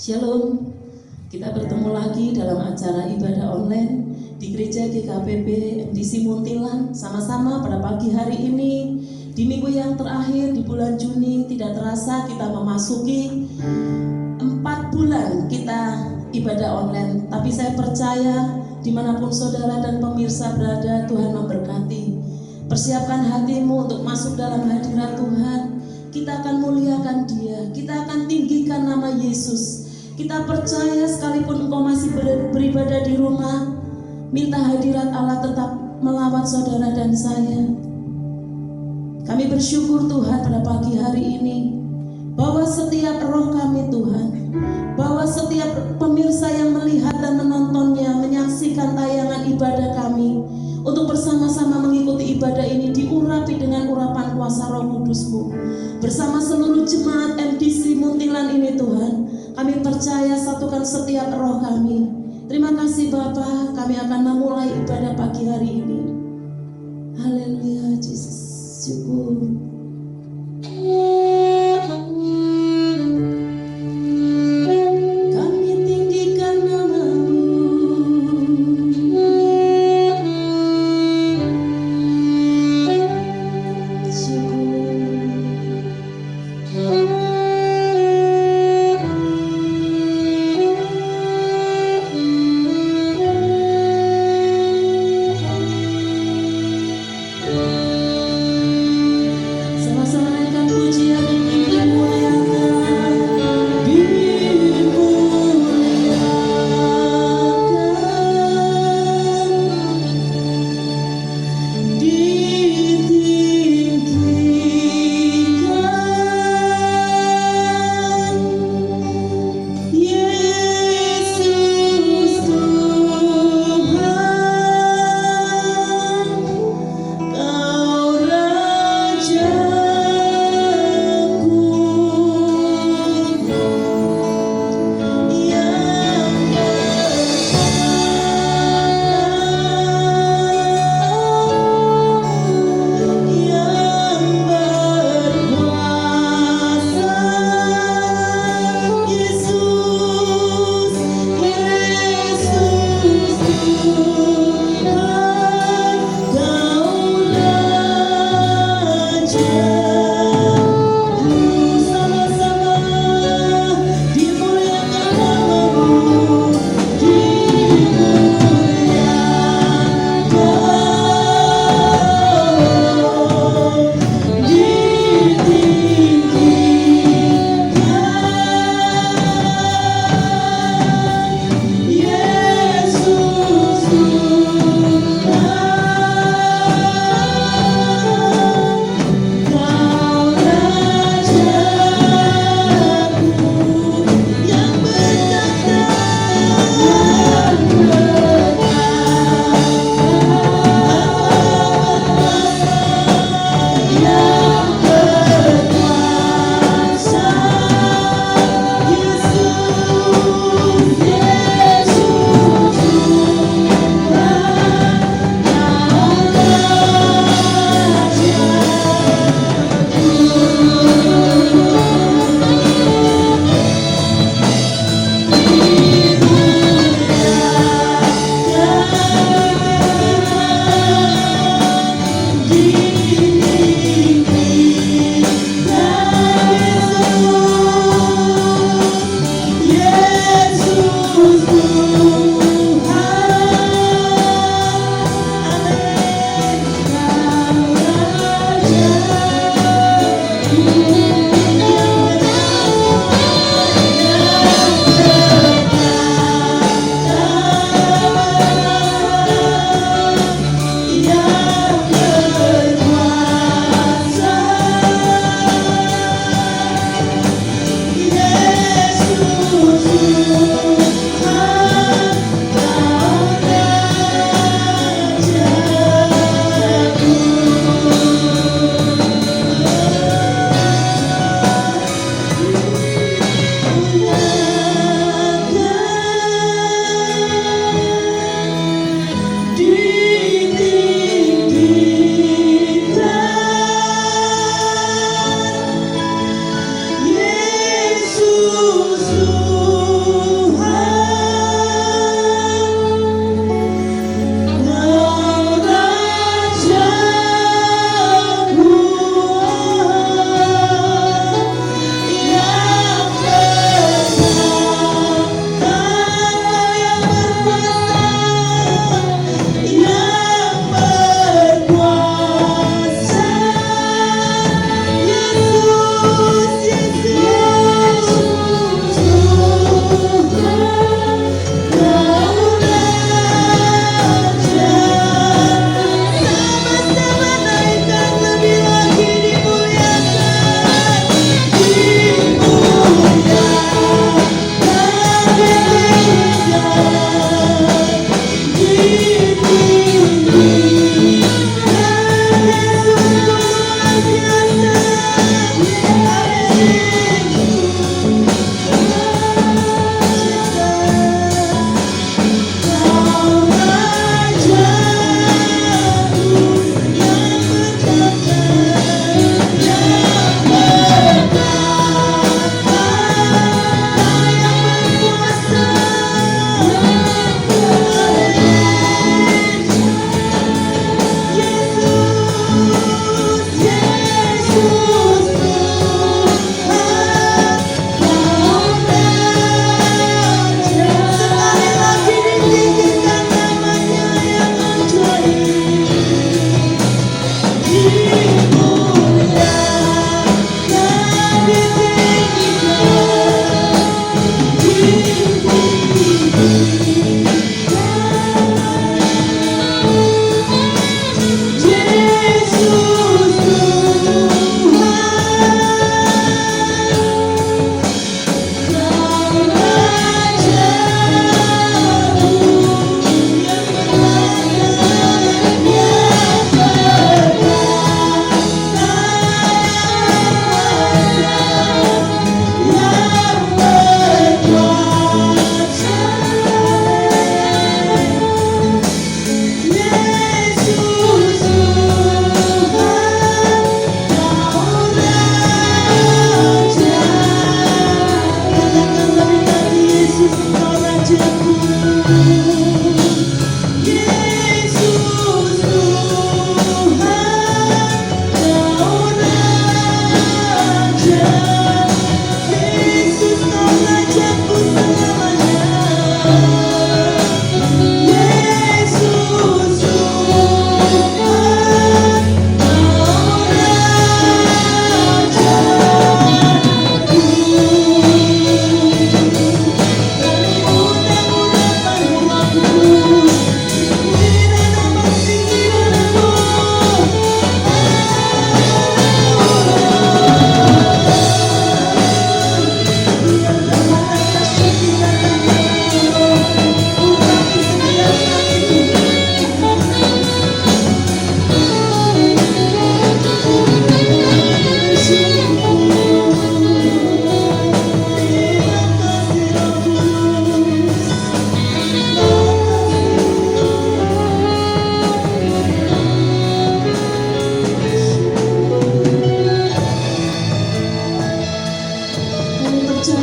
Shalom, kita bertemu lagi dalam acara ibadah online di Gereja GKPB MDC Muntilan. Sama-sama pada pagi hari ini, di minggu yang terakhir di bulan Juni, tidak terasa kita memasuki 4 bulan kita ibadah online. Tapi saya percaya dimanapun saudara dan pemirsa berada, Tuhan memberkati. Persiapkan hatimu untuk masuk dalam hadirat Tuhan. Kita akan muliakan Dia, kita akan tinggikan nama Yesus. Kita percaya sekalipun engkau masih beribadah di rumah, minta hadirat Allah tetap melawat saudara dan saya. Kami bersyukur Tuhan pada pagi hari ini, bahwa setiap roh kami Tuhan, bahwa setiap pemirsa yang melihat dan menontonnya, menyaksikan tayangan ibadah kami, untuk bersama-sama mengikuti ibadah ini diurapi dengan urapan kuasa Roh Kudus-Mu. Bersama seluruh jemaat MDC Muntilan ini Tuhan, kami percaya satukan setiap roh kami. Terima kasih Bapa, kami akan memulai ibadah pagi hari ini. Haleluya, Yesus, syukur.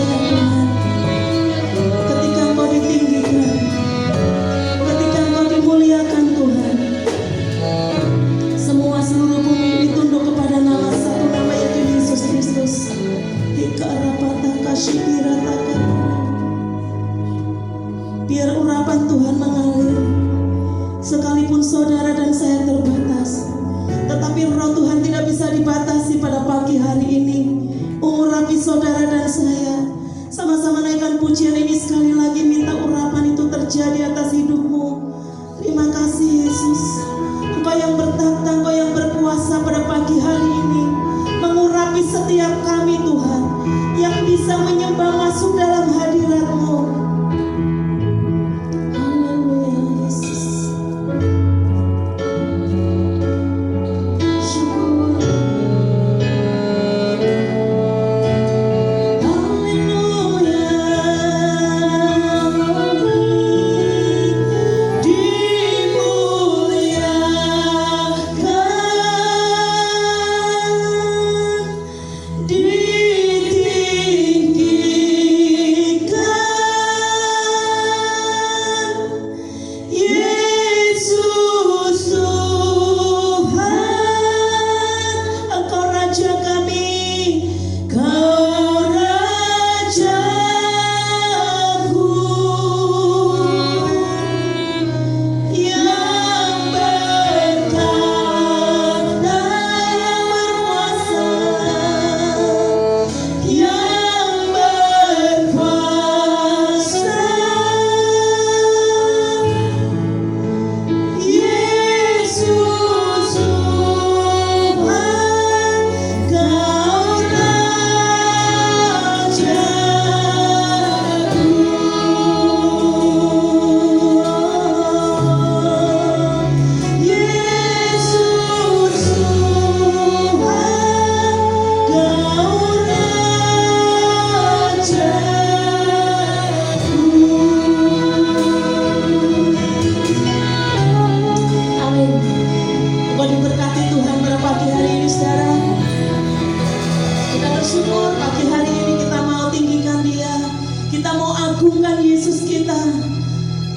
ya Tuhan. Ketika Engkau ditinggikan, ketika Engkau dimuliakan Tuhan, semua seluruh bumi ini tunduk kepada nama satu nama, yaitu Yesus Kristus. Biar urapan Tuhan mengalir, sekalipun saudara dan saya terbatas, tetapi roh Tuhan tidak bisa dibatasi pada pagi hari ini. Mengurapi saudara dan saya, sama-sama naikkan pujian ini sekali lagi, minta urapan itu terjadi atas hidupmu. Terima kasih Yesus, Engkau yang bertata, Engkau yang berkuasa pada pagi hari ini, mengurapi setiap kami Tuhan, yang bisa menyembah masuk dalam hadirat-Mu.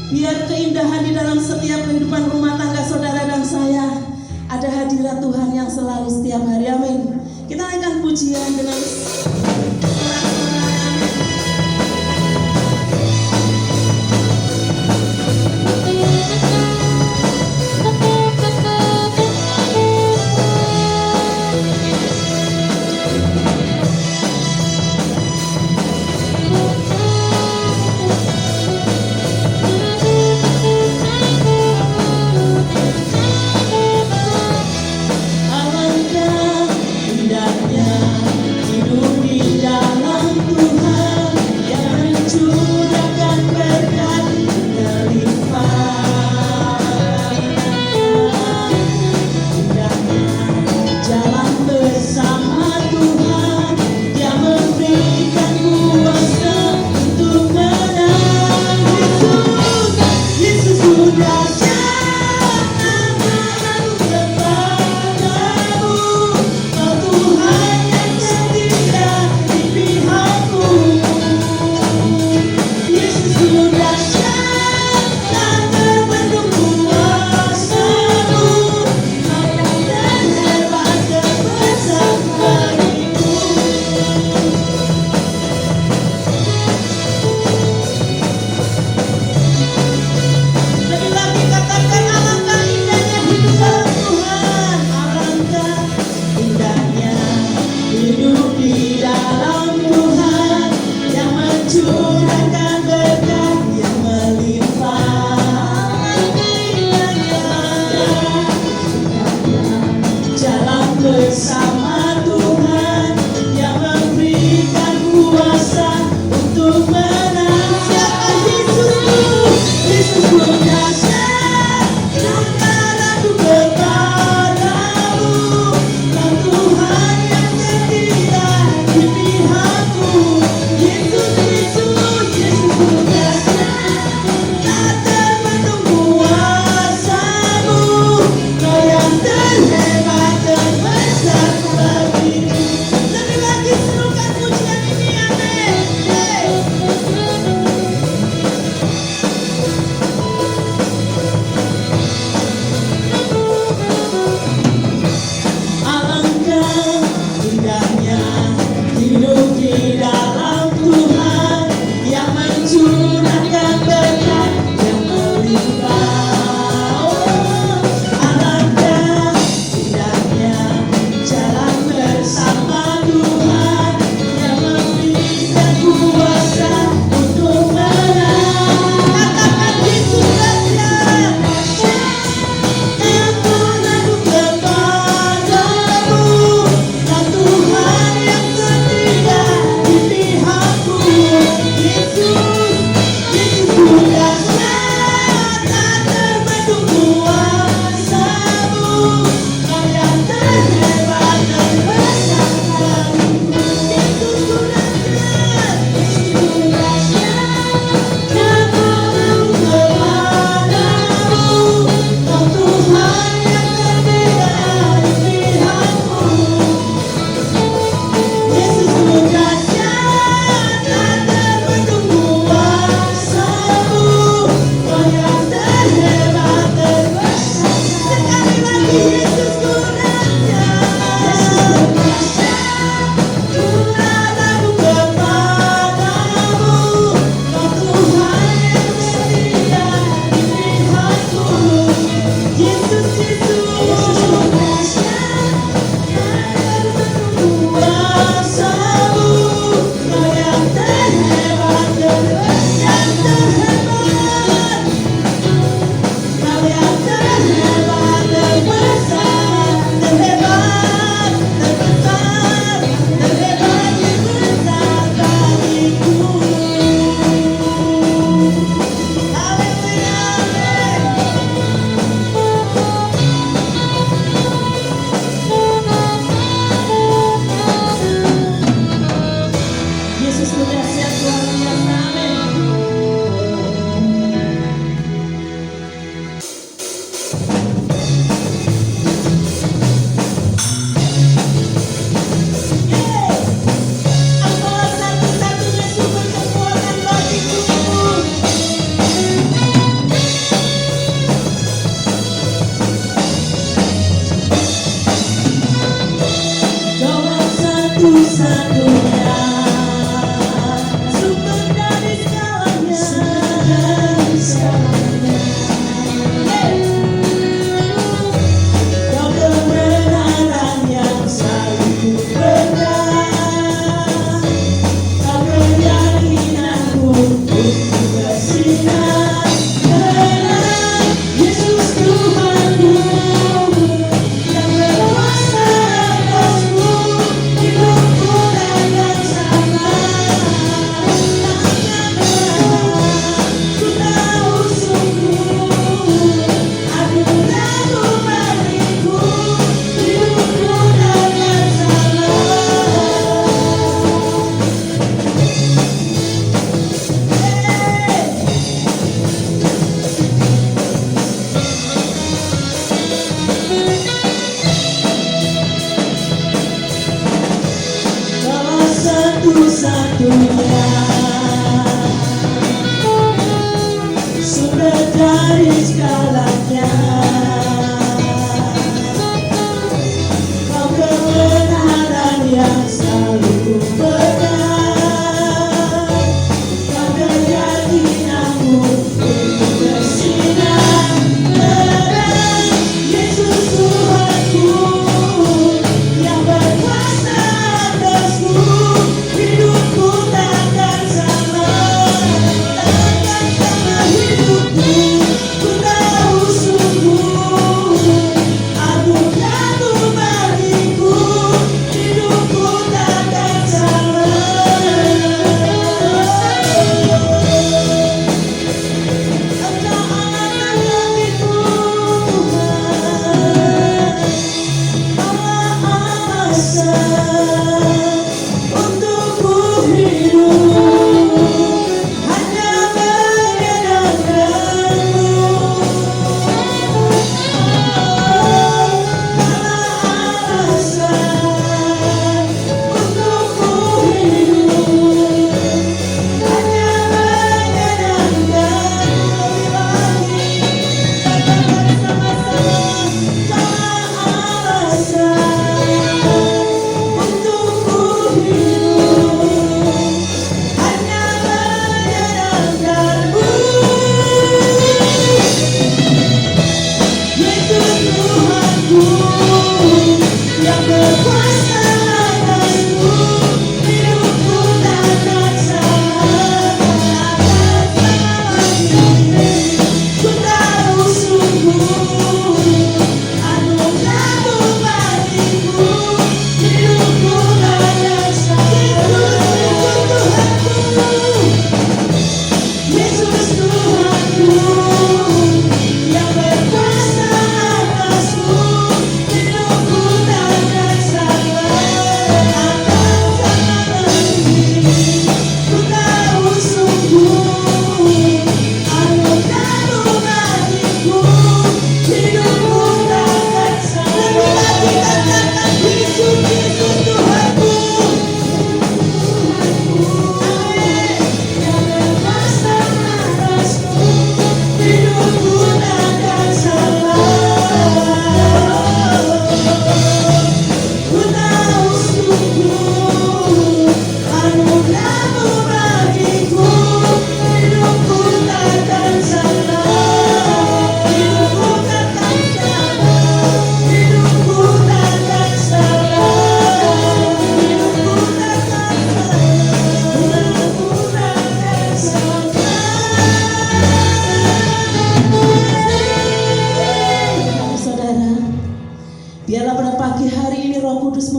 Biar keindahan di dalam setiap kehidupan rumah tangga saudara dan saya, ada hadirat Tuhan yang selalu setiap hari. Amin. Kita naikkan pujian dengan Yesus.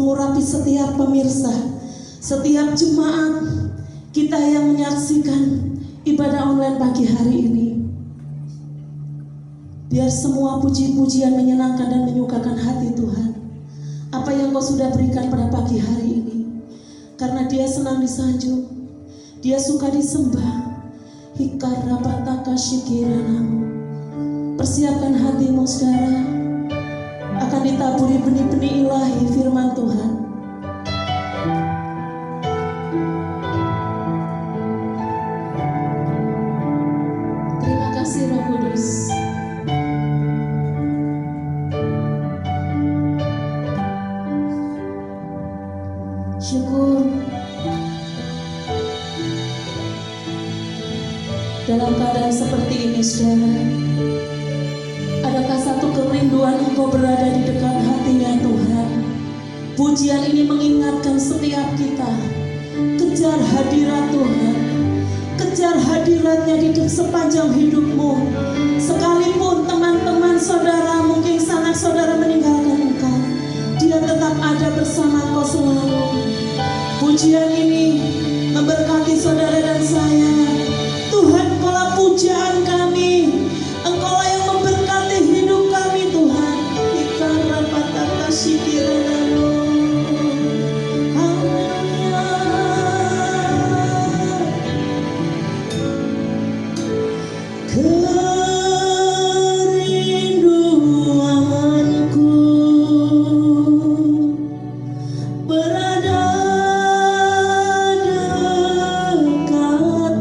mengurapi setiap pemirsa, setiap jemaat kita yang menyaksikan ibadah online pagi hari ini. Biar semua puji-pujian menyenangkan dan menyukakan hati Tuhan. Apa yang Kau sudah berikan pada pagi hari ini. Karena Dia senang disanjung, Dia suka disembah. Hikarapataka shikiranamu. Persiapkan hatimu saudara, akan ditaburi benih-benih ilahi firman Tuhan. Terima kasih Roh Kudus. Syukur. Dalam keadaan seperti ini saudara, adakah satu kerinduan Engkau berada di dekat hatinya Tuhan? Pujian ini mengingatkan setiap kita, kejar hadirat Tuhan, kejar hadiratnya di sepanjang hidupmu. Sekalipun teman-teman saudara, mungkin sanak saudara meninggalkan engkau, Dia tetap ada bersama engkau selalu. Pujian ini memberkati saudara dan saya. Tuhan, Engkaulah pujaan kami, Engkaulah yang memberkati hidup kami Tuhan. Ikarapataka shikiranamu. Haleluya. Kerinduanku berada dekat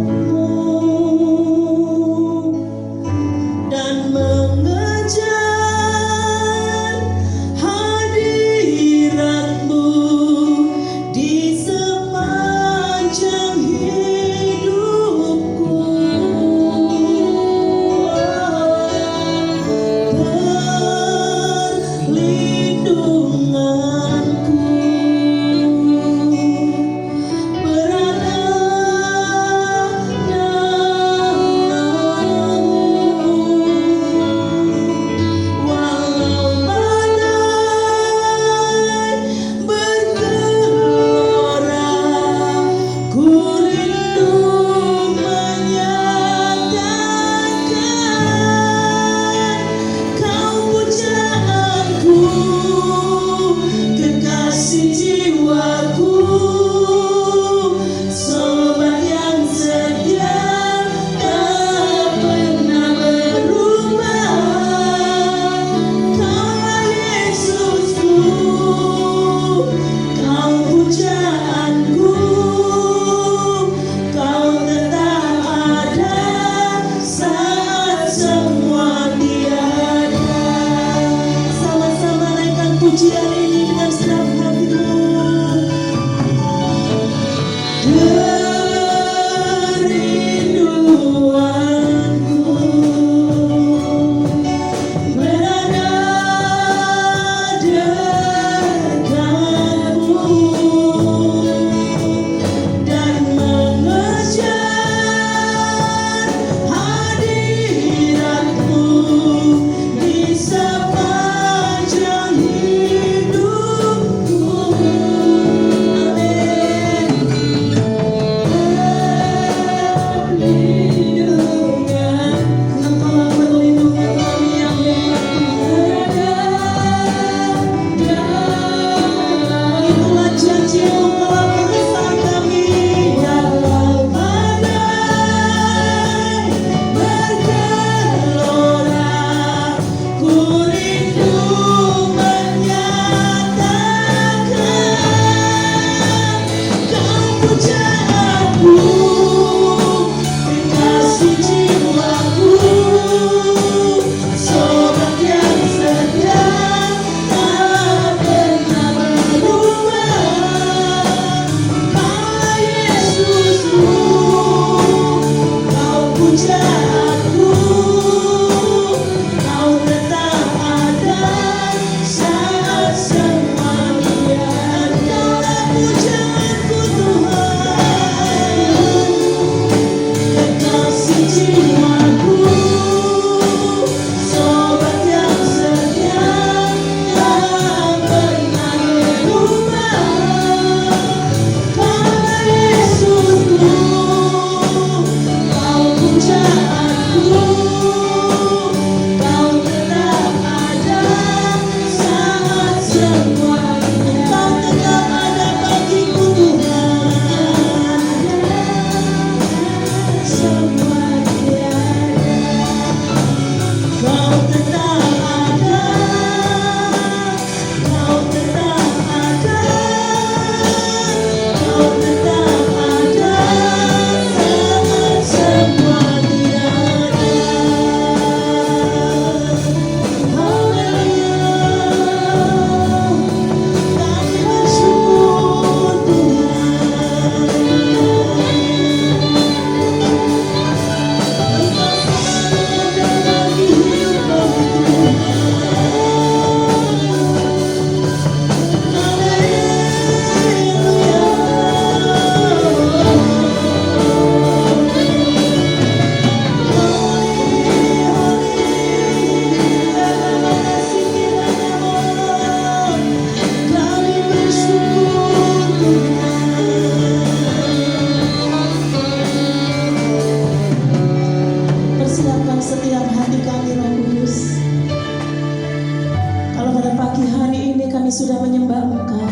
kami sudah menyembah Engkau.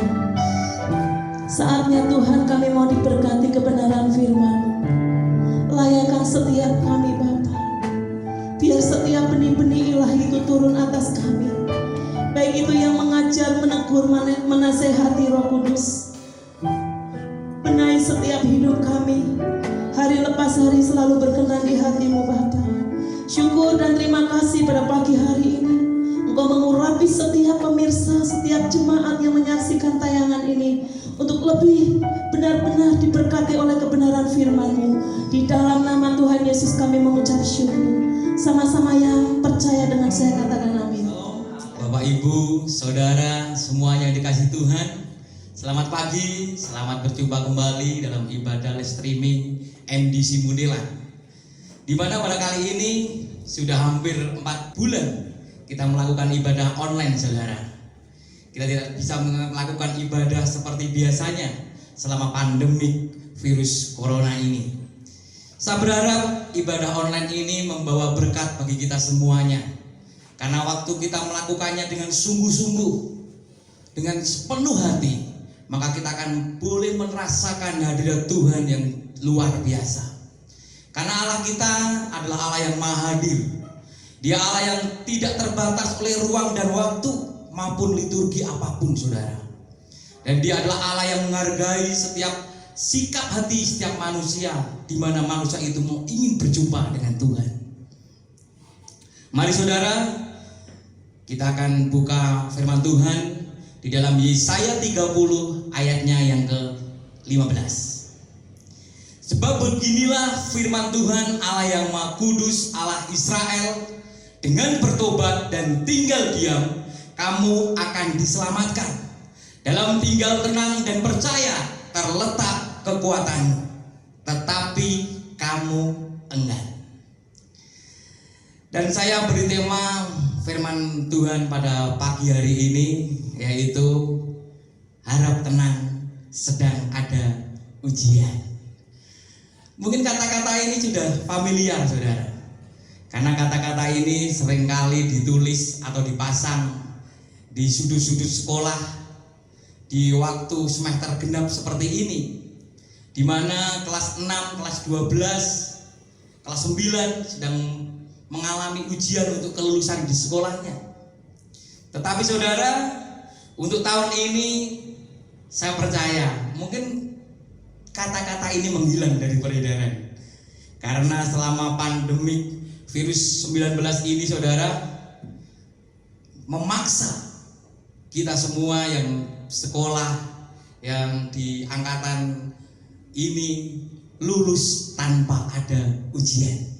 Saatnya Tuhan kami mau diberkati kebenaran firman. Layakan setiap kami Bapa. Biar setiap benih-benih ilahi itu turun atas kami. Baik itu yang mengajar, menegur, menasehati Roh Kudus. Benahi setiap hidup kami. Hari lepas hari selalu berkenan di hati-Mu Bapa. Syukur dan terima kasih pada pagi hari ini. Engkau mengurapi setiap pemirsa, setiap jemaat yang menyaksikan tayangan ini untuk lebih benar-benar diberkati oleh kebenaran firman-Mu. Di dalam nama Tuhan Yesus kami mengucap syukur. Sama-sama yang percaya dengan saya katakan amin. Bapak, Ibu, Saudara, semuanya yang dikasihi Tuhan, selamat pagi, selamat berjumpa kembali dalam ibadah live streaming MDC Muntilan. Di mana pada kali ini sudah hampir 4 bulan kita melakukan ibadah online, saudara. Kita tidak bisa melakukan ibadah seperti biasanya selama pandemi virus corona ini. Saya berharap ibadah online ini membawa berkat bagi kita semuanya. Karena waktu kita melakukannya dengan sungguh-sungguh, dengan sepenuh hati, maka kita akan boleh merasakan hadirat Tuhan yang luar biasa. Karena Allah kita adalah Allah yang maha hadir. Dia Allah yang tidak terbatas oleh ruang dan waktu maupun liturgi apapun, saudara. Dan Dia adalah Allah yang menghargai setiap sikap hati setiap manusia, di mana manusia itu mau ingin berjumpa dengan Tuhan. Mari saudara, kita akan buka firman Tuhan di dalam Yesaya 30 ayatnya yang ke-15. Sebab beginilah firman Tuhan Allah yang Maha Kudus, Allah Israel, dengan bertobat dan tinggal diam, kamu akan diselamatkan. Dalam tinggal tenang dan percaya terletak kekuatanmu, tetapi kamu enggan. Dan saya beri tema firman Tuhan pada pagi hari ini, yaitu harap tenang sedang ada ujian. Mungkin kata-kata ini sudah familiar, saudara, karena kata-kata ini seringkali ditulis atau dipasang di sudut-sudut sekolah di waktu semester genap seperti ini, di mana kelas 6, kelas 12, kelas 9 sedang mengalami ujian untuk kelulusan di sekolahnya. Tetapi saudara, untuk tahun ini saya percaya mungkin kata-kata ini menghilang dari peredaran. Karena selama pandemi virus 19 ini, saudara, memaksa kita semua yang sekolah, yang di angkatan ini lulus tanpa ada ujian.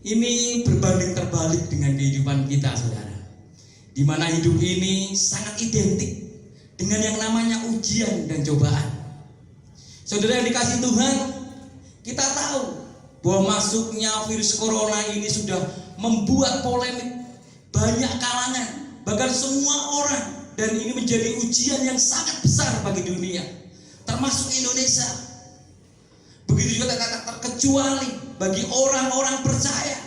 Ini berbanding terbalik dengan kehidupan kita, saudara, di mana hidup ini sangat identik dengan yang namanya ujian dan cobaan. Saudara yang dikasihi Tuhan, kita tahu bahwa masuknya virus corona ini sudah membuat polemik banyak kalangan, bahkan semua orang, dan ini menjadi ujian yang sangat besar bagi dunia, termasuk Indonesia. Begitu juga tak terkecuali bagi orang-orang percaya.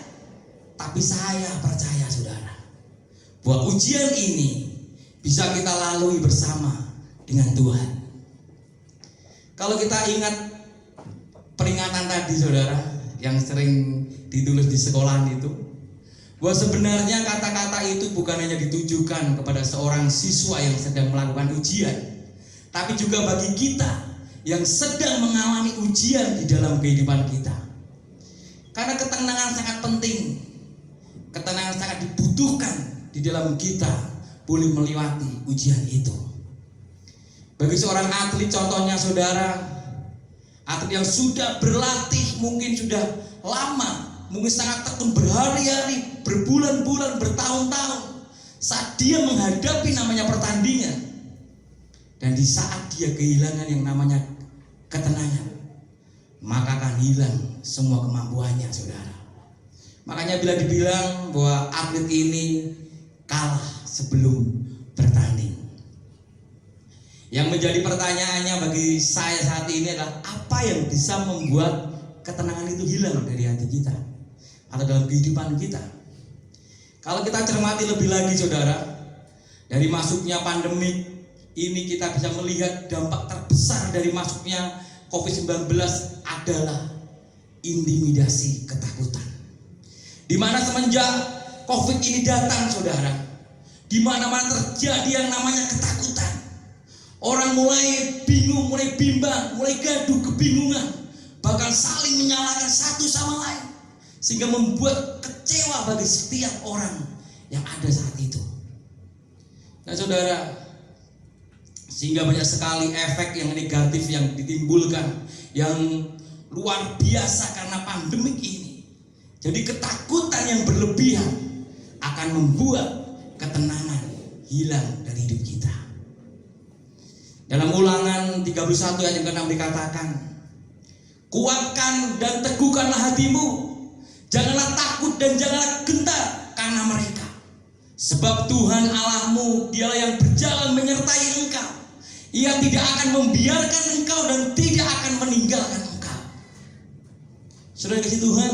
Tapi saya percaya, saudara, bahwa ujian ini bisa kita lalui bersama dengan Tuhan. Kalau kita ingat peringatan tadi, saudara, yang sering ditulis di sekolah itu, bahwa sebenarnya kata-kata itu bukan hanya ditujukan kepada seorang siswa yang sedang melakukan ujian, tapi juga bagi kita yang sedang mengalami ujian di dalam kehidupan kita. Karena ketenangan sangat penting, ketenangan sangat dibutuhkan di dalam kita boleh melewati ujian itu. Bagi seorang atlet, contohnya saudara, atlet yang sudah berlatih mungkin sudah lama, mungkin sangat tekun berhari-hari, berbulan-bulan, bertahun-tahun, saat dia menghadapi namanya pertandingan, dan di saat dia kehilangan yang namanya ketenangan, maka akan hilang semua kemampuannya, saudara. Makanya bila dibilang bahwa atlet ini kalah sebelum bertanding, yang menjadi pertanyaannya bagi saya saat ini adalah apa yang bisa membuat ketenangan itu hilang dari hati kita atau dalam kehidupan kita. Kalau kita cermati lebih lagi, saudara, Dari masuknya pandemi ini kita bisa melihat dampak terbesar dari masuknya COVID-19 adalah intimidasi, ketakutan. Di mana semenjak COVID ini datang, saudara, di mana-mana terjadi yang namanya ketakutan. Orang mulai bingung, mulai bimbang, mulai gaduh, kebingungan, bahkan saling menyalahkan satu sama lain, sehingga membuat kecewa bagi setiap orang yang ada saat itu. Nah, saudara, sehingga banyak sekali efek yang negatif yang ditimbulkan, yang luar biasa karena pandemik ini. Jadi ketakutan yang berlebihan akan membuat ketenangan hilang dari hidup kita. Dalam Ulangan 31 ayat yang ke-6 dikatakan, kuatkan dan teguhkanlah hatimu, janganlah takut dan janganlah gentar karena mereka. Sebab Tuhan Allahmu, dialah yang berjalan menyertai engkau. Ia tidak akan membiarkan engkau dan tidak akan meninggalkan engkau. Saudara kasih Tuhan,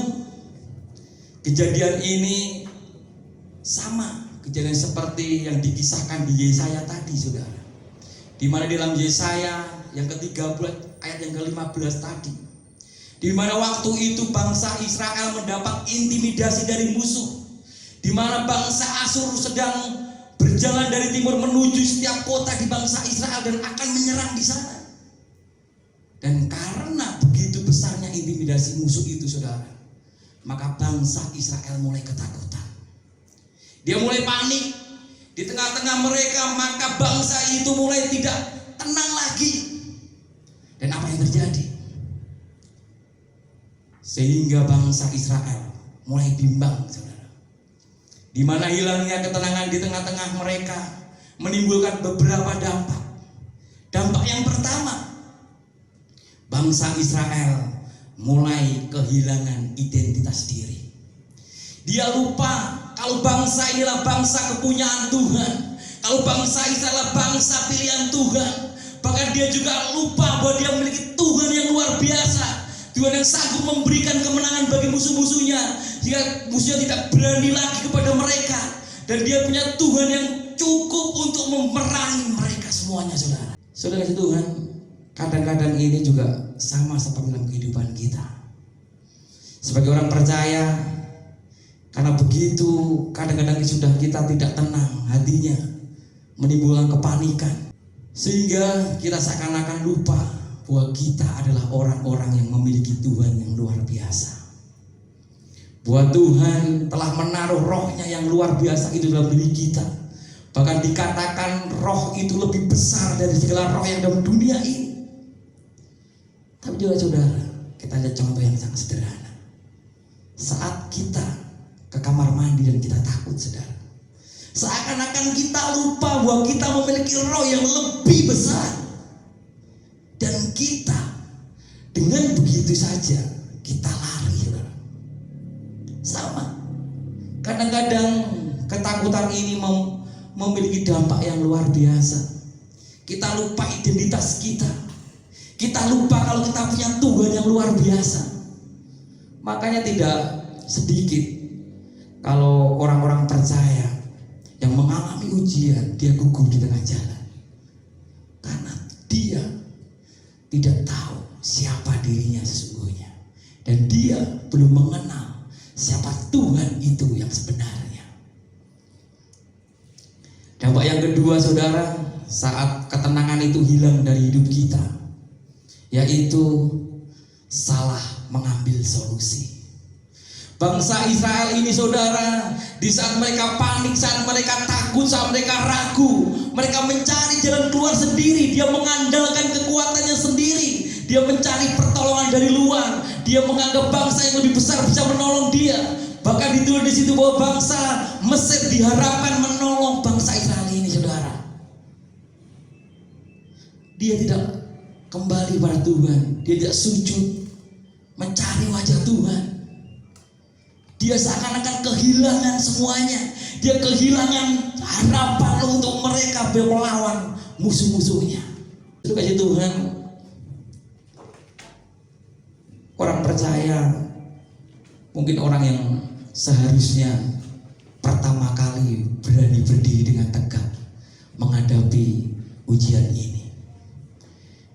kejadian ini sama kejadian seperti yang dikisahkan di Yesaya tadi, saudara. Di mana dalam Yesaya yang ke-13 ayat yang ke-15 tadi, di mana waktu itu bangsa Israel mendapat intimidasi dari musuh, di mana bangsa Asyur sedang berjalan dari timur menuju setiap kota di bangsa Israel dan akan menyerang di sana. Dan karena begitu besarnya intimidasi musuh itu, saudara, maka bangsa Israel mulai ketakutan. Dia mulai panik. Di tengah-tengah mereka, maka bangsa itu mulai tidak tenang lagi. Dan apa yang terjadi? Sehingga bangsa Israel mulai bimbang, saudara. Di mana hilangnya ketenangan di tengah-tengah mereka menimbulkan beberapa dampak. Dampak yang pertama, bangsa Israel mulai kehilangan identitas diri. Dia lupa kalau bangsa inilah bangsa kepunyaan Tuhan, kalau bangsa Israel adalah bangsa pilihan Tuhan. Bahkan dia juga lupa bahwa dia memiliki Tuhan yang luar biasa, Tuhan yang sanggup memberikan kemenangan bagi musuh-musuhnya, jika musuhnya tidak berani lagi kepada mereka. Dan dia punya Tuhan yang cukup untuk memerangi mereka semuanya, saudara. Saudara kasih Tuhan, kadang-kadang ini juga sama seperti dalam kehidupan kita. Sebagai orang percaya, karena begitu kadang-kadang sudah kita tidak tenang hatinya, menimbulkan kepanikan, sehingga kita seakan-akan lupa bahwa kita adalah orang-orang yang memiliki Tuhan yang luar biasa. Bahwa Tuhan telah menaruh rohnya yang luar biasa itu dalam diri kita. Bahkan dikatakan roh itu lebih besar dari segala roh yang dalam dunia ini. Tapi juga saudara, kita lihat contoh yang sangat sederhana. Saat kita ke kamar mandi dan kita takut, saudara, seakan-akan kita lupa bahwa kita memiliki roh yang lebih besar. Dan kita dengan begitu saja kita lari, saudara. Sama. Kadang-kadang ketakutan ini memiliki dampak yang luar biasa. Kita lupa identitas kita. Kita lupa kalau kita punya Tuhan yang luar biasa. Makanya tidak sedikit kalau orang-orang percaya yang mengalami ujian, dia gugur di tengah jalan. Karena dia tidak tahu siapa dirinya sesungguhnya. Dan dia belum mengenal siapa Tuhan itu yang sebenarnya. Dampak yang kedua, saudara, saat ketenangan itu hilang dari hidup kita, yaitu salah mengambil solusi. Bangsa Israel ini, saudara, di saat mereka panik, saat mereka takut, saat mereka ragu, mereka mencari jalan keluar sendiri. Dia mengandalkan kekuatannya sendiri. Dia mencari pertolongan dari luar. Dia menganggap bangsa yang lebih besar bisa menolong dia. Bahkan ditulis di situ bahwa bangsa Mesir diharapkan menolong bangsa Israel ini, saudara. Dia tidak kembali pada Tuhan. Dia tidak sujud mencari wajah Tuhan. Dia seakan-akan kehilangan semuanya. Dia kehilangan harapan untuk mereka melawan musuh-musuhnya. Itu kasih Tuhan, orang percaya, mungkin orang yang seharusnya pertama kali berani berdiri dengan tegak, menghadapi ujian ini.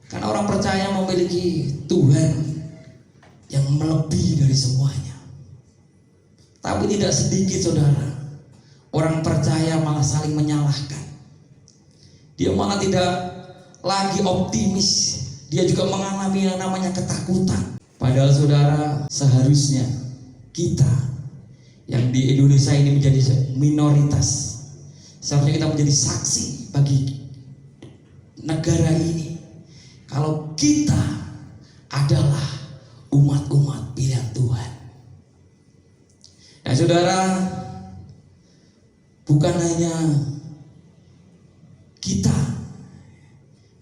Karena orang percaya memiliki Tuhan yang melebihi dari semuanya. Tapi tidak sedikit saudara, orang percaya malah saling menyalahkan. Dia malah tidak lagi optimis. Dia juga mengalami yang namanya ketakutan. Padahal saudara, seharusnya kita yang di Indonesia ini menjadi minoritas, seharusnya kita menjadi saksi bagi negara ini kalau kita adalah umat-umat pilihan Tuhan. Nah saudara, bukan hanya kita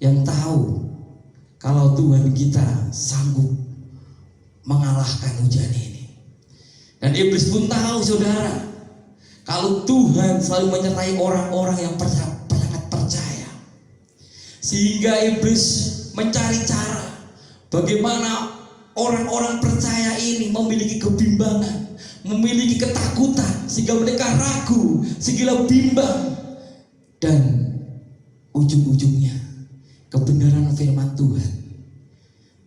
yang tahu kalau Tuhan kita sanggup mengalahkan ujian ini. Dan iblis pun tahu saudara, kalau Tuhan selalu menyertai orang-orang yang sangat percaya. Sehingga iblis mencari cara bagaimana orang-orang percaya ini memiliki kebimbangan, memiliki ketakutan, sehingga mereka ragu, sehingga bimbang. Dan ujung-ujungnya kebenaran firman Tuhan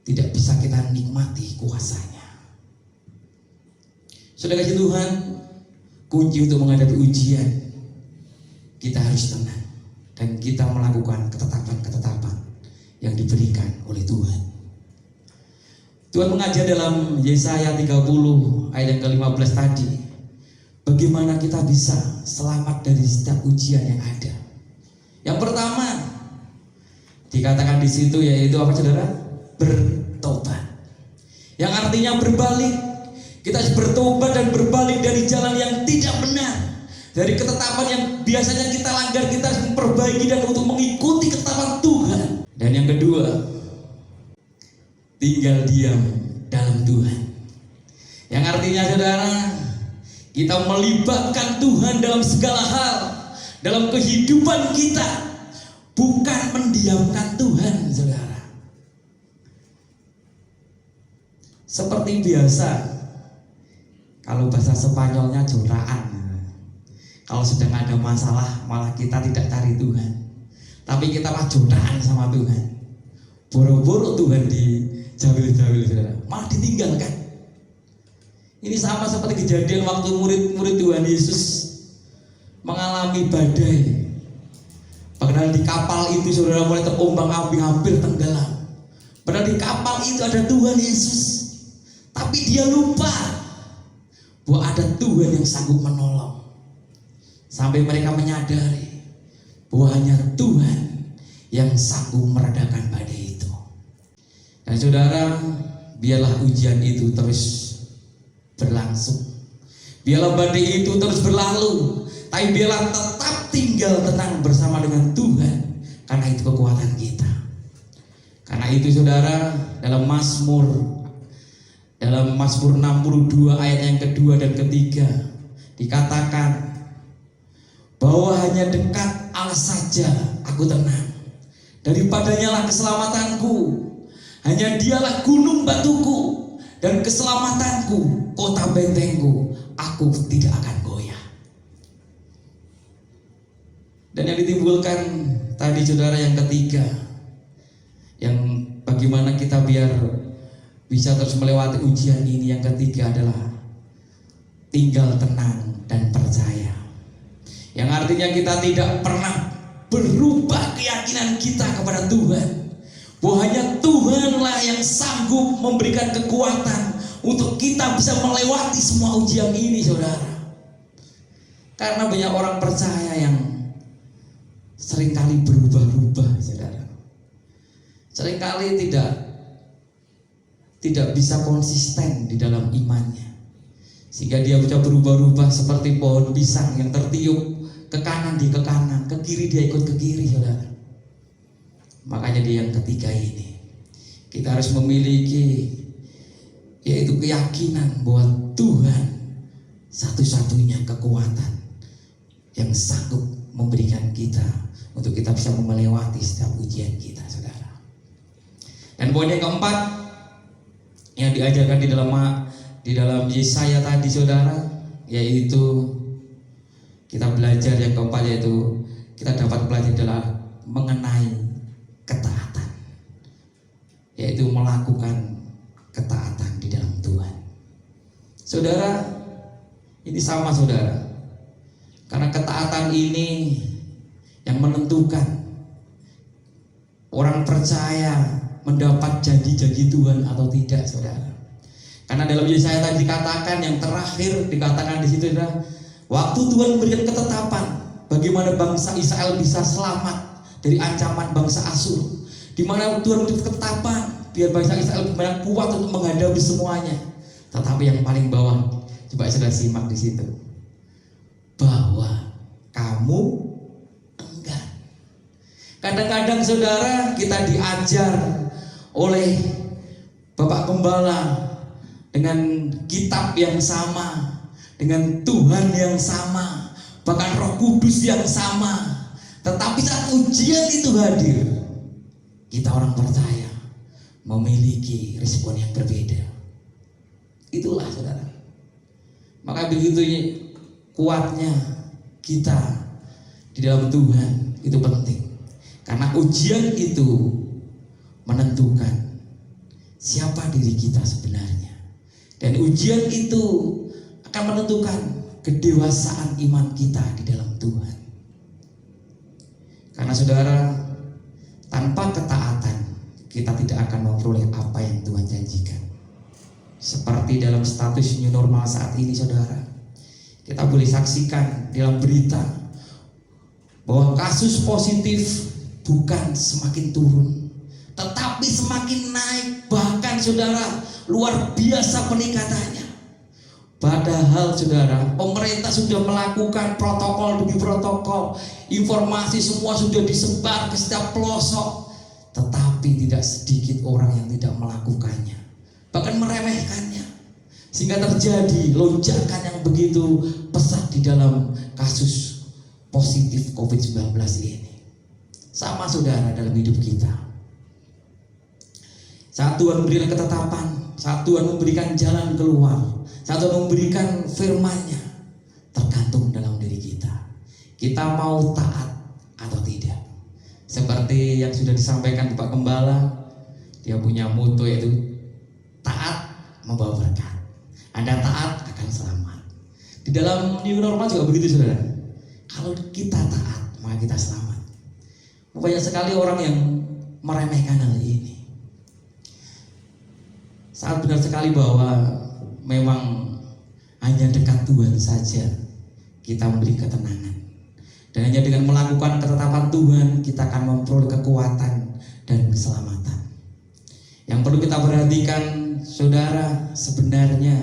tidak bisa kita nikmati kuasanya. Saudara kasih Tuhan, kunci untuk menghadapi ujian, kita harus tenang dan kita melakukan ketetapan-ketetapan yang diberikan oleh Tuhan. Tuhan mengajar dalam Yesaya 30 ayat yang ke-15 tadi, bagaimana kita bisa selamat dari setiap ujian yang ada. Yang pertama dikatakan di situ yaitu apa saudara? Bertobat. Yang artinya berbalik. Kita harus bertobat dan berbalik dari jalan yang tidak benar, dari ketetapan yang biasanya kita langgar. Kita harus memperbaiki dan untuk mengikuti ketetapan Tuhan. Dan yang kedua, tinggal diam dalam Tuhan. Yang artinya saudara, kita melibatkan Tuhan dalam segala hal dalam kehidupan kita, bukan mendiamkan Tuhan saudara. Seperti biasa, kalau bahasa Spanyolnya joraan, kalau sedang ada masalah malah kita tidak cari Tuhan, tapi kita mah joraan sama Tuhan. Boro-boro Tuhan dijawil-jawil saudara, malah ditinggalkan. Ini sama seperti kejadian waktu murid-murid Tuhan Yesus mengalami badai. Padahal di kapal itu saudara mulai terombang-ambing, hampir tenggelam. Padahal di kapal itu ada Tuhan Yesus, tapi dia lupa bahwa ada Tuhan yang sanggup menolong. Sampai mereka menyadari bahwa hanya Tuhan yang sanggup meredakan badai itu. Dan saudara, biarlah ujian itu terus berlangsung, biarlah badai itu terus berlalu, tapi biarlah tetap tinggal tenang bersama dengan Tuhan, karena itu kekuatan kita. Karena itu saudara, dalam Mazmur 62 ayat yang kedua dan ketiga dikatakan bahwa hanya dekat Allah saja aku tenang, daripadanya lah keselamatanku. Hanya dialah gunung batuku dan keselamatanku, kota bentengku, aku tidak akan goyah. Dan yang ditimbulkan tadi saudara yang ketiga, yang bagaimana kita biar bisa terus melewati ujian ini, yang ketiga adalah tinggal tenang dan percaya. Yang artinya kita tidak pernah berubah keyakinan kita kepada Tuhan, bahwa hanya Tuhanlah yang sanggup memberikan kekuatan untuk kita bisa melewati semua ujian ini saudara. Karena banyak orang percaya yang seringkali berubah-ubah saudara, seringkali tidak bisa konsisten di dalam imannya, sehingga dia bisa berubah-ubah seperti pohon pisang yang tertiup ke kanan dia ke kanan, ke kiri dia ikut ke kiri saudara. Makanya di yang ketiga ini kita harus memiliki yaitu keyakinan bahwa Tuhan satu-satunya kekuatan yang sanggup memberikan kita untuk kita bisa melewati setiap ujian kita saudara. Dan poin yang keempat yang diajarkan di dalam Yesaya tadi saudara, yaitu kita belajar yang keempat yaitu kita dapat belajar adalah mengenai ketaatan, yaitu melakukan ketaatan di dalam Tuhan. Saudara, ini sama saudara, karena ketaatan ini yang menentukan orang percaya mendapat janji-janji Tuhan atau tidak, saudara. Karena dalam Yesaya tadi dikatakan, yang terakhir dikatakan di situ adalah waktu Tuhan memberikan ketetapan bagaimana bangsa Israel bisa selamat dari ancaman bangsa Asyur, di mana Tuhan memberikan ketetapan biar bangsa Israel benar kuat untuk menghadapi semuanya. Tetapi yang paling bawah, coba saudara simak di situ, bahwa kamu enggan. Kadang-kadang saudara, kita diajar oleh Bapak Gembala dengan kitab yang sama, dengan Tuhan yang sama, bahkan Roh Kudus yang sama. Tetapi saat ujian itu hadir, kita orang percaya memiliki respon yang berbeda. Itulah saudara. Maka begitu kuatnya kita di dalam Tuhan itu penting. Karena ujian itu menentukan siapa diri kita sebenarnya. Dan ujian itu akan menentukan kedewasaan iman kita di dalam Tuhan. Karena saudara, tanpa ketaatan kita tidak akan memperoleh apa yang Tuhan janjikan. Seperti dalam status new normal saat ini saudara, kita boleh saksikan dalam berita bahwa kasus positif bukan semakin turun, tetapi semakin naik. Bahkan saudara, luar biasa peningkatannya. Padahal saudara, pemerintah sudah melakukan protokol demi protokol, informasi semua sudah disebar ke setiap pelosok, tetapi tidak sedikit orang yang tidak melakukannya, bahkan meremehkannya, sehingga terjadi lonjakan yang begitu pesat di dalam kasus positif COVID-19 ini. Sama saudara dalam hidup kita, saat Tuhan memberikan ketetapan, saat Tuhan memberikan jalan keluar, saat Tuhan memberikan firman-Nya, tergantung dalam diri kita. Kita mau taat atau tidak. Seperti yang sudah disampaikan Bapak Gembala, dia punya moto yaitu taat membawa berkat. Anda taat akan selamat. Di dalam new normal juga begitu saudara. Kalau kita taat, maka kita selamat. Banyak sekali orang yang meremehkan hal ini. Sangat benar sekali bahwa memang hanya dekat Tuhan saja kita memberi ketenangan. Dan hanya dengan melakukan ketetapan Tuhan kita akan memperoleh kekuatan dan keselamatan. Yang perlu kita perhatikan saudara, sebenarnya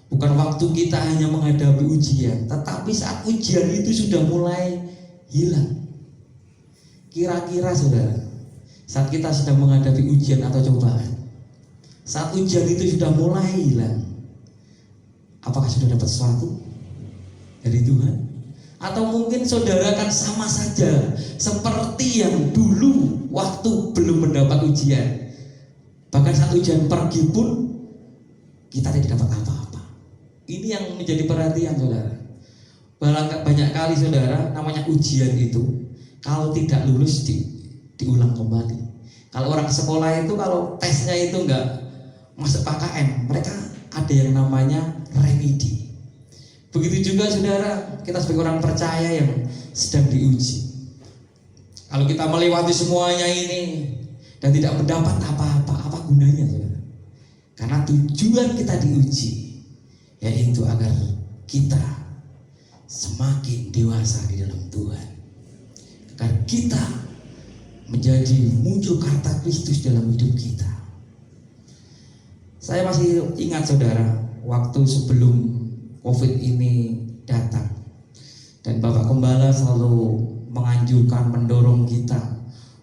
bukan waktu kita hanya menghadapi ujian, tetapi saat ujian itu sudah mulai hilang. Kira-kira saudara, saat kita sedang menghadapi ujian atau cobaan, saat ujian itu sudah mulai hilang, apakah sudah dapat sesuatu dari Tuhan? Atau mungkin saudara kan sama saja seperti yang dulu waktu belum mendapat ujian, bahkan saat ujian pergi pun kita tidak dapat apa-apa. Ini yang menjadi perhatian saudara. Banyak kali saudara, namanya ujian itu kalau tidak lulus diulang kembali. Kalau orang sekolah itu kalau tesnya itu enggak masuk KKM, mereka ada yang namanya remedi. Begitu juga saudara, kita sebagai orang percaya yang sedang diuji. Kalau kita melewati semuanya ini dan tidak mendapat apa-apa, apa gunanya saudara? Karena tujuan kita diuji yaitu agar kita semakin dewasa di dalam Tuhan, agar kita menjadi muncul kata Kristus dalam hidup kita. Saya masih ingat saudara, waktu sebelum COVID ini datang, dan Bapak Gembala selalu menganjurkan, mendorong kita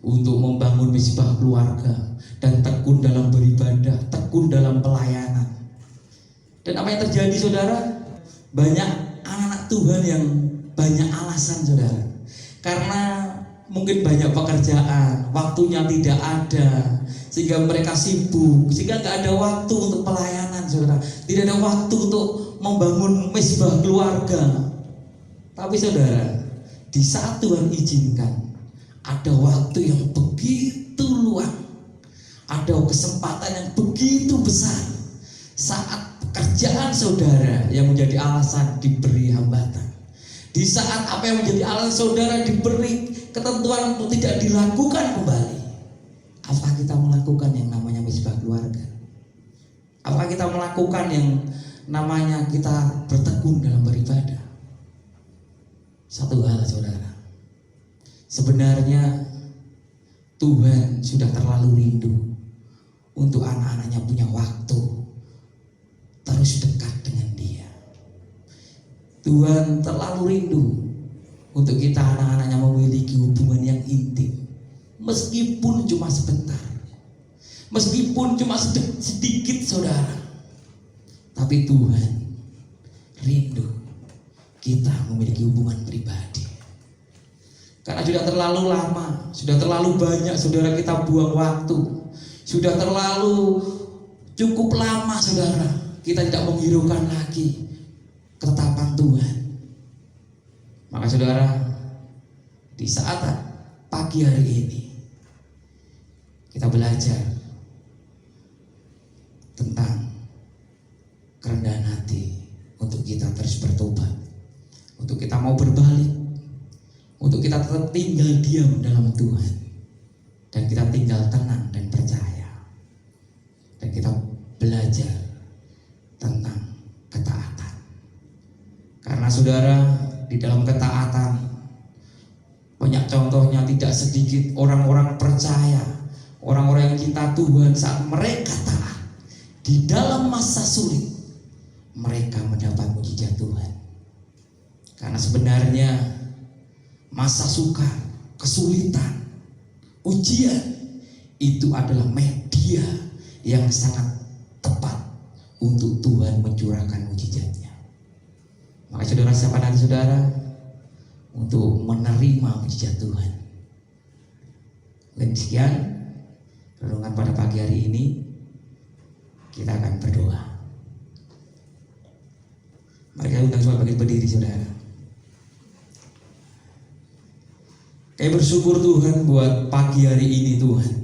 untuk membangun misbah keluarga dan tekun dalam beribadah, tekun dalam pelayanan. Dan apa yang terjadi saudara? Banyak anak-anak Tuhan yang banyak alasan saudara, karena mungkin banyak pekerjaan, waktunya tidak ada, sehingga mereka sibuk, sehingga nggak ada waktu untuk pelayanan saudara, tidak ada waktu untuk membangun misbah keluarga. Tapi saudara, di saat Tuhan izinkan ada waktu yang begitu luang, ada kesempatan yang begitu besar saat pekerjaan saudara yang menjadi alasan diberi hambatan, di saat apa yang menjadi alasan saudara diberi ketentuan untuk tidak dilakukan kembali. Apakah kita melakukan yang namanya misbah keluarga? Apakah kita melakukan yang namanya kita bertekun dalam beribadah? Satu hal saudara, sebenarnya Tuhan sudah terlalu rindu untuk anak-anaknya punya waktu terus dekat dengan Dia. Tuhan terlalu rindu untuk kita anak-anaknya memiliki hubungan yang intim, meskipun cuma sebentar, meskipun cuma sedikit saudara. Tapi Tuhan rindu kita memiliki hubungan pribadi. Karena sudah terlalu lama, sudah terlalu banyak saudara kita buang waktu, sudah terlalu cukup lama saudara kita tidak menghiraukan lagi ketetapan Tuhan. Maka saudara, di saat pagi hari ini kita belajar tentang kerendahan hati untuk kita terus bertobat, untuk kita mau berbalik, untuk kita tetap tinggal diam dalam Tuhan, dan kita tinggal tenang dan percaya, dan kita belajar tentang ketaatan. Karena saudara, di dalam ketaatan banyak contohnya, tidak sedikit orang-orang percaya, orang-orang yang cinta Tuhan, saat mereka taat di dalam masa sulit, mereka mendapat mujizat Tuhan. Karena sebenarnya masa sukar, kesulitan, ujian itu adalah media yang sangat tepat untuk Tuhan mencurahkan mujizatnya. Maka saudara, siapa nanti saudara untuk menerima mujizat Tuhan? Dan sekian renungan pada pagi hari ini. Kita akan berdoa. Mari kita undang semua bagi berdiri saudara. Kami bersyukur Tuhan buat pagi hari ini Tuhan,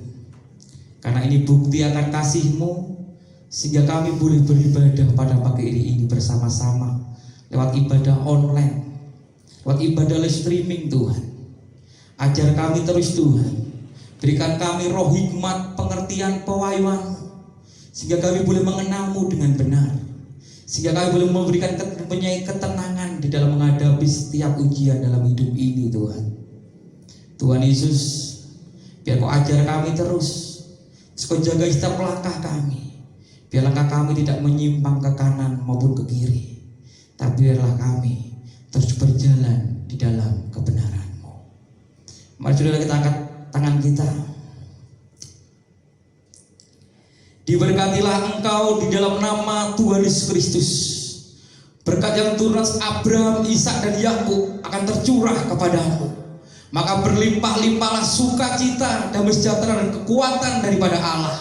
karena ini bukti akan kasih-Mu, sehingga kami boleh beribadah pada pagi hari ini bersama-sama lewat ibadah online, lewat ibadah live streaming Tuhan. Ajar kami terus Tuhan, berikan kami roh hikmat, pengertian, pewahyuan, sehingga kami boleh mengenal-Mu dengan benar, sehingga kami boleh memberikan ketenangan di dalam menghadapi setiap ujian dalam hidup ini Tuhan. Tuhan Yesus, biar Kau ajar kami terus, Kau jaga setiap langkah kami, biar langkah kami tidak menyimpang ke kanan maupun ke kiri, tapi biarlah kami terus berjalan di dalam kebenaran-Mu. Mari saudara, kita angkat tangan kita. Diberkatilah engkau di dalam nama Tuhan Yesus Kristus. Berkat yang turun atas Abraham, Ishak dan Yakub akan tercurah kepadamu. Maka berlimpah-limpahlah sukacita, damai sejahtera dan kekuatan daripada Allah.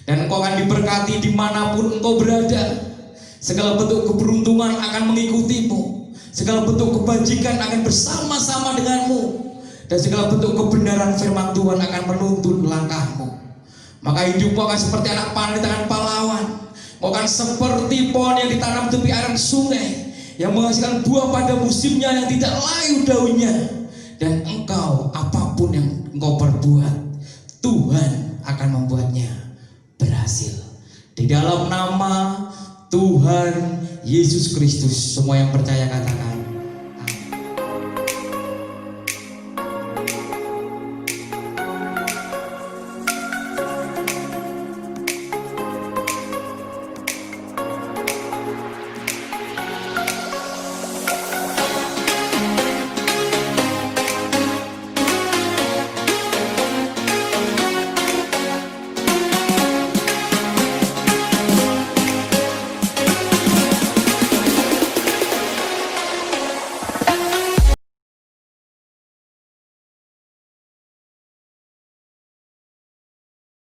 Dan engkau akan diberkati dimanapun engkau berada. Segala bentuk keberuntungan akan mengikutimu, segala bentuk kebajikan akan bersama-sama denganmu, dan segala bentuk kebenaran firman Tuhan akan menuntun langkahmu. Maka hidupmu akan seperti anak panah di tangan pahlawan. Kau akan seperti pohon yang ditanam tepi aliran sungai, yang menghasilkan buah pada musimnya, yang tidak layu daunnya. Dan engkau, apapun yang engkau perbuat, Tuhan akan membuatnya berhasil. Di dalam nama Tuhan Yesus Kristus, semua yang percaya katakan